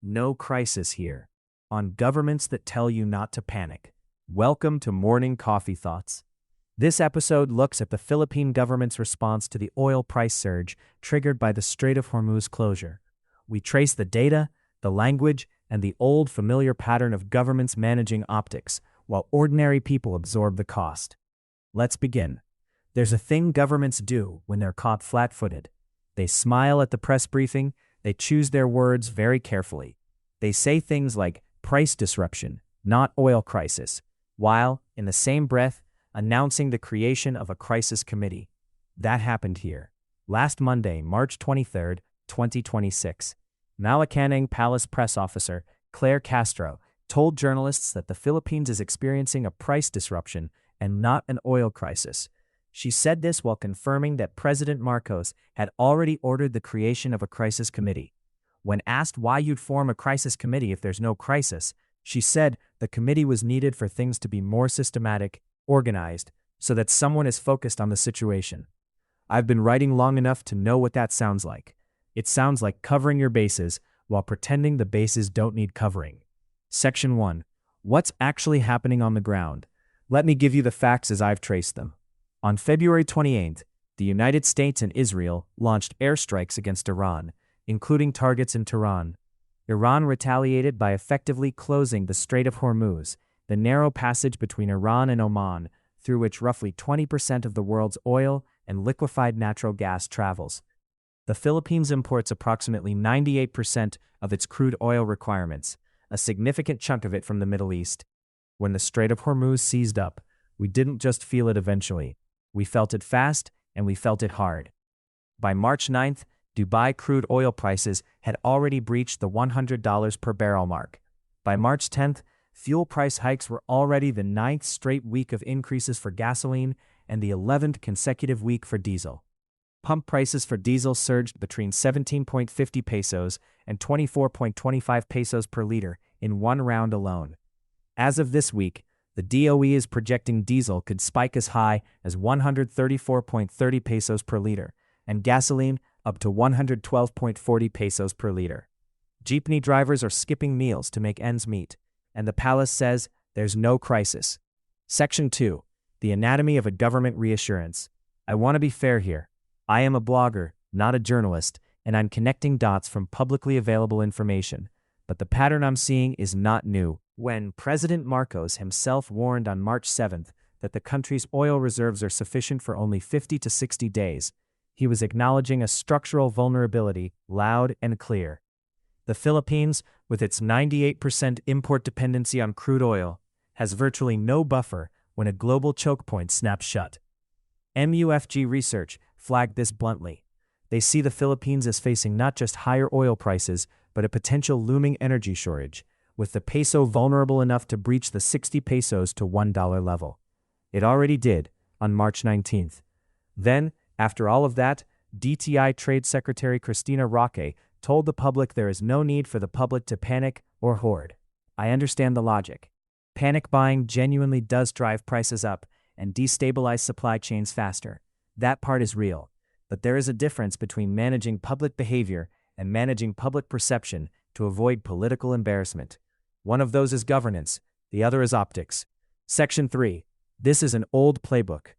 No crisis here. On governments that tell you not to panic. Welcome to Morning Coffee Thoughts. This episode looks at the Philippine government's response to the oil price surge triggered by the Strait of Hormuz closure. We trace the data, the language, and the old familiar pattern of governments managing optics, while ordinary people absorb the cost. Let's begin. There's a thing governments do when they're caught flat-footed. They smile at the press briefing. They choose their words very carefully. They say things like price disruption, not oil crisis, while, in the same breath, announcing the creation of a crisis committee. That happened here. Last Monday, March 23, 2026, Malacannang Palace press officer Claire Castro told journalists that the Philippines is experiencing a price disruption and not an oil crisis. She said this while confirming that President Marcos had already ordered the creation of a crisis committee. When asked why you'd form a crisis committee if there's no crisis, she said the committee was needed for things to be more systematic, organized, so that someone is focused on the situation. I've been writing long enough to know what that sounds like. It sounds like covering your bases while pretending the bases don't need covering. Section 1. What's actually happening on the ground? Let me give you the facts as I've traced them. On February 28th, the United States and Israel launched airstrikes against Iran, including targets in Tehran. Iran retaliated by effectively closing the Strait of Hormuz, the narrow passage between Iran and Oman, through which roughly 20% of the world's oil and liquefied natural gas travels. The Philippines imports approximately 98% of its crude oil requirements, a significant chunk of it from the Middle East. When the Strait of Hormuz seized up, we didn't just feel it eventually. We felt it fast, and we felt it hard. By March 9th, Dubai crude oil prices had already breached the $100 per barrel mark. By March 10th, fuel price hikes were already the 9th straight week of increases for gasoline and the 11th consecutive week for diesel. Pump prices for diesel surged between 17.50 pesos and 24.25 pesos per liter in one round alone. As of this week, the DOE is projecting diesel could spike as high as 134.30 pesos per liter, and gasoline up to 112.40 pesos per liter. Jeepney drivers are skipping meals to make ends meet, and the palace says there's no crisis. Section 2. The anatomy of a government reassurance. I want to be fair here. I am a blogger, not a journalist, and I'm connecting dots from publicly available information, but the pattern I'm seeing is not new. When President Marcos himself warned on March 7th that the country's oil reserves are sufficient for only 50 to 60 days, he was acknowledging a structural vulnerability loud and clear. The Philippines, with its 98% import dependency on crude oil, has virtually no buffer when a global choke point snaps shut. MUFG Research flagged this bluntly. They see the Philippines as facing not just higher oil prices, but a potential looming energy shortage, with the peso vulnerable enough to breach the 60 pesos to $1 level. It already did, on March 19th. Then, after all of that, DTI Trade Secretary Cristina Roque told the public there is no need for the public to panic or hoard. I understand the logic. Panic buying genuinely does drive prices up and destabilize supply chains faster. That part is real. But there is a difference between managing public behavior and managing public perception to avoid political embarrassment. One of those is governance, the other is optics. Section 3. This is an old playbook.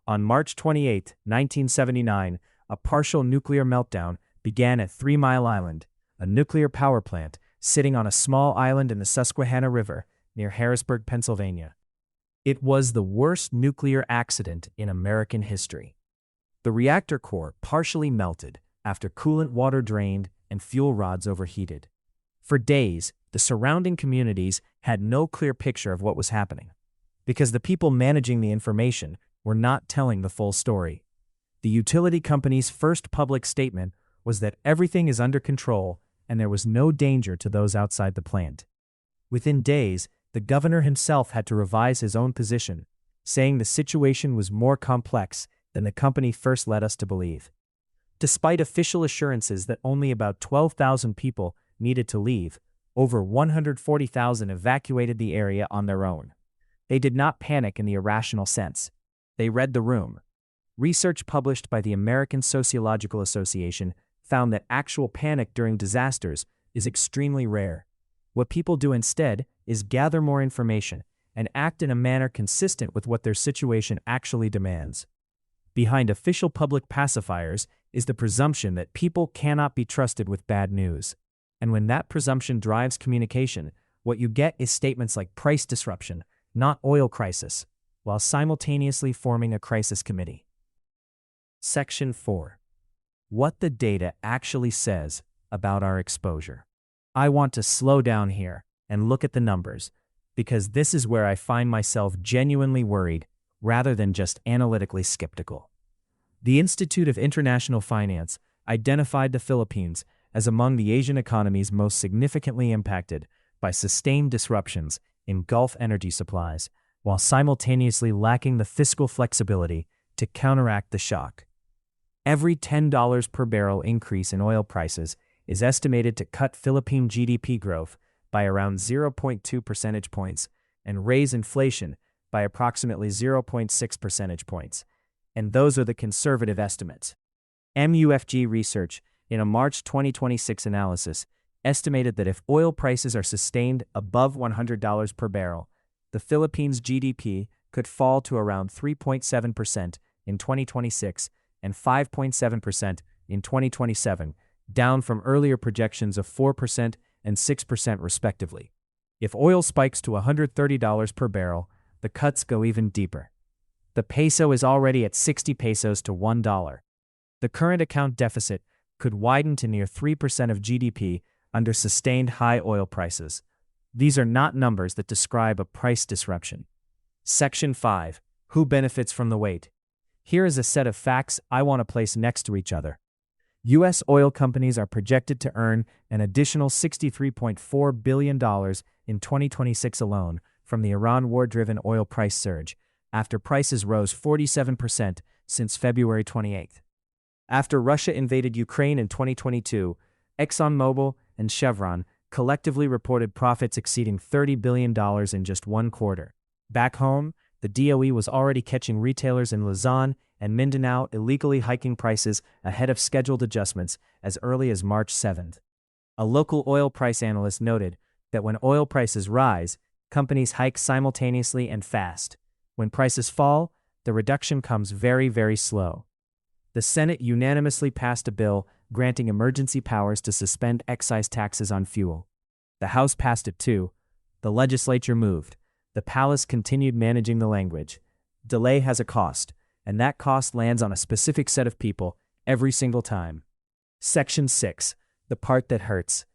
On March 28, 1979, a partial nuclear meltdown began at 3 Mile Island, a nuclear power plant sitting on a small island in the Susquehanna River near Harrisburg, Pennsylvania. It was the worst nuclear accident in American history. The reactor core partially melted after coolant water drained and fuel rods overheated. For days, the surrounding communities had no clear picture of what was happening, because the people managing the information were not telling the full story. The utility company's first public statement was that everything is under control and there was no danger to those outside the plant. Within days, the governor himself had to revise his own position, saying the situation was more complex than the company first led us to believe. Despite official assurances that only about 12,000 people needed to leave, over 140,000 evacuated the area on their own. They did not panic in the irrational sense. They read the room. Research published by the American Sociological Association found that actual panic during disasters is extremely rare. What people do instead is gather more information and act in a manner consistent with what their situation actually demands. Behind official public pacifiers is the presumption that people cannot be trusted with bad news. And when that presumption drives communication, what you get is statements like price disruption, not oil crisis, while simultaneously forming a crisis committee. Section 4. What the data actually says about our exposure. I want to slow down here and look at the numbers, because this is where I find myself genuinely worried rather than just analytically skeptical. The Institute of International Finance identified the Philippines as among the Asian economies most significantly impacted by sustained disruptions in Gulf energy supplies, while simultaneously lacking the fiscal flexibility to counteract the shock. Every $10 per barrel increase in oil prices is estimated to cut Philippine GDP growth by around 0.2 percentage points and raise inflation by approximately 0.6 percentage points. And those are the conservative estimates. MUFG Research, in a March 2026 analysis, estimated that if oil prices are sustained above $100 per barrel, the Philippines' GDP could fall to around 3.7% in 2026 and 5.7% in 2027, down from earlier projections of 4% and 6% respectively. If oil spikes to $130 per barrel, the cuts go even deeper. The peso is already at 60 pesos to $1. The current account deficit could widen to near 3% of GDP under sustained high oil prices. These are not numbers that describe a price disruption. Section 5. Who benefits from the wait? Here is a set of facts I want to place next to each other. U.S. oil companies are projected to earn an additional $63.4 billion in 2026 alone from the Iran war-driven oil price surge, after prices rose 47% since February 28. After Russia invaded Ukraine in 2022, ExxonMobil and Chevron collectively reported profits exceeding $30 billion in just one quarter. Back home, the DOE was already catching retailers in Luzon and Mindanao illegally hiking prices ahead of scheduled adjustments as early as March 7th. A local oil price analyst noted that when oil prices rise, companies hike simultaneously and fast. When prices fall, the reduction comes very, very slow. The Senate unanimously passed a bill granting emergency powers to suspend excise taxes on fuel. The House passed it too. The legislature moved. The palace continued managing the language. Delay has a cost, and that cost lands on a specific set of people every single time. Section 6. The part that hurts.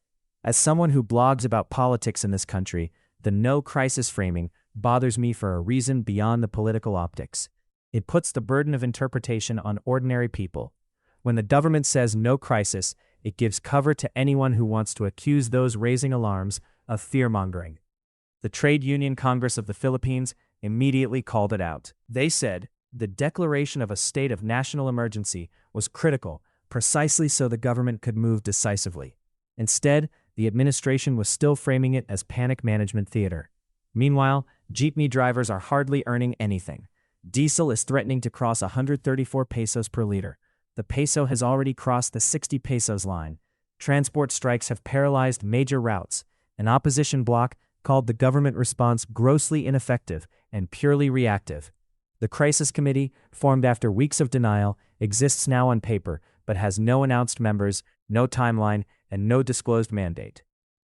As someone who blogs about politics in this country, the no-crisis framing bothers me for a reason beyond the political optics. It puts the burden of interpretation on ordinary people. When the government says no crisis, it gives cover to anyone who wants to accuse those raising alarms of fear-mongering. The Trade Union Congress of the Philippines immediately called it out. They said the declaration of a state of national emergency was critical, precisely so the government could move decisively. Instead, the administration was still framing it as panic management theater. Meanwhile, jeepney drivers are hardly earning anything. Diesel is threatening to cross 134 pesos per liter. The peso has already crossed the 60 pesos line. Transport strikes have paralyzed major routes. An opposition bloc called the government response grossly ineffective and purely reactive. The crisis committee, formed after weeks of denial, exists now on paper, but has no announced members, no timeline, and no disclosed mandate.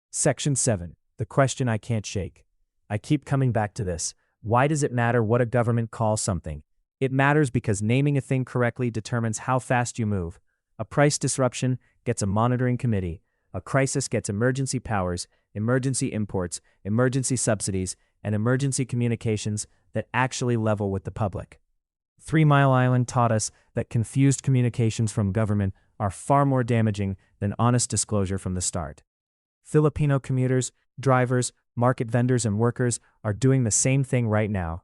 Section 7. The question I can't shake. I keep coming back to this. Why does it matter what a government calls something? It matters because naming a thing correctly determines how fast you move. A price disruption gets a monitoring committee. A crisis gets emergency powers, emergency imports, emergency subsidies, and emergency communications that actually level with the public. 3 Mile Island taught us that confused communications from government are far more damaging than honest disclosure from the start. Filipino commuters, drivers, market vendors, and workers are doing the same thing right now.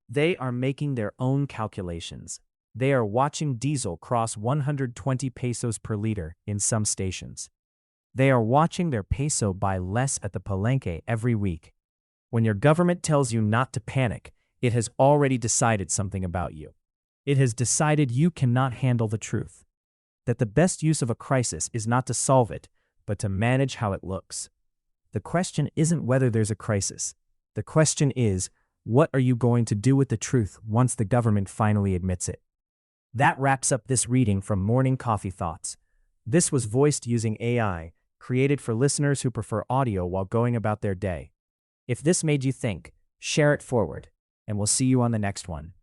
They are making their own calculations. They are watching diesel cross 120 pesos per liter in some stations. They are watching their peso buy less at the palenque every week. When your government tells you not to panic, it has already decided something about you. It has decided you cannot handle the truth. That the best use of a crisis is not to solve it, but to manage how it looks. The question isn't whether there's a crisis. The question is, what are you going to do with the truth once the government finally admits it? That wraps up this reading from Morning Coffee Thoughts. This was voiced using AI, created for listeners who prefer audio while going about their day. If this made you think, share it forward, and we'll see you on the next one.